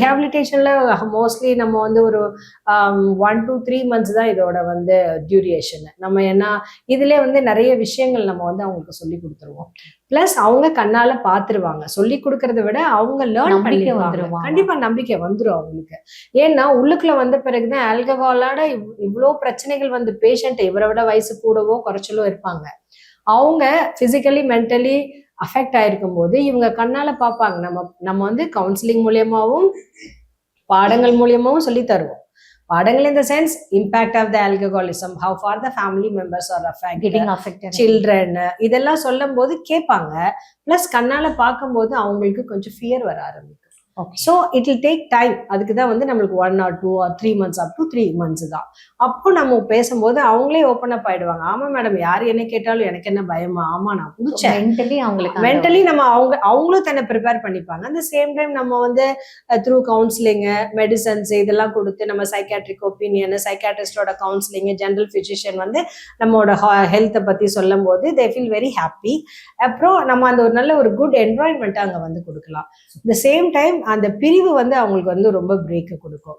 ரிஹாபிலிட்டேஷன்ல mostly நம்ம வந்து ஒரு 1 to 3 months தான் இதோட வந்து டியூரேஷன். நம்ம ஏன்னா இதுல வந்து நிறைய விஷயங்கள் நம்ம வந்து அவங்களுக்கு சொல்லி கொடுத்துருவோம். பிளஸ் அவங்க கண்ணால பாத்துருவாங்க. சொல்லி கொடுக்கறத விட அவங்க லேர்ன் பண்ணிடுவாங்க. கண்டிப்பா நம்பிக்கை வந்துடும் அவங்களுக்கு. ஏன்னா உள்ளுக்குள்ள வந்த பிறகுதான் ஆல்கஹாலோட இவ்வளோ பிரச்சனைகள் வந்து பேஷண்ட் இவரை விட வயசு கூடவோ குறைச்சலோ இருப்பாங்க. அவங்க பிசிக்கலி மென்டலி அஃபெக்ட் ஆயிருக்கும் போது இவங்க கண்ணால பார்ப்பாங்க. நம்ம வந்து கவுன்சிலிங் மூலியமாவும் பாடங்கள் மூலியமாவும் சொல்லி தருவோம். பாடங்கள் in the sense impact of the alcoholism, how far the family members are affected, children, இதெல்லாம் சொல்லும் போது கேட்பாங்க. பிளஸ் கண்ணால பார்க்கும் போது அவங்களுக்கு கொஞ்சம் ஃபியர் வர ஆரம்பிக்கும். So it will take time. அதுக்கு தான் வந்து நம்மளுக்கு 1 or 2 or 3 months up to 3 months தான். அப்போ நம்ம பேசும்போது அவங்களே ஓப்பன் அப் ஆயிடுவாங்க. ஆமா மேடம், யார் என்ன கேட்டாலும் எனக்கு என்ன பயமா, ஆமா நான் குடிச்சேன். மென்டலி நம்ம அவங்களும் தன்னை ப்ரிப்பேர் பண்ணிப்பாங்க. அந்த சேம் டைம் நம்ம வந்து த்ரூ கவுன்சிலிங், மெடிசன்ஸ் இதெல்லாம் கொடுத்து நம்ம சைக்காட்ரிக் ஒப்பீனியன், சைக்காட்ரிஸ்டோட கவுன்சிலிங், ஜெனரல் பிசிஷியன் வந்து நம்மளோட ஹெல்த்தை பத்தி சொல்லும் போது தே ஃபீல் வெரி ஹாப்பி. அப்புறம் நம்ம அந்த ஒரு நல்ல ஒரு குட் என்வாயன்மெண்ட் அங்க வந்து கொடுக்கலாம். த சேம் டைம் அந்த பிரிவு வந்து அவங்களுக்கு வந்து ரொம்ப பிரேக் கொடுக்கும்.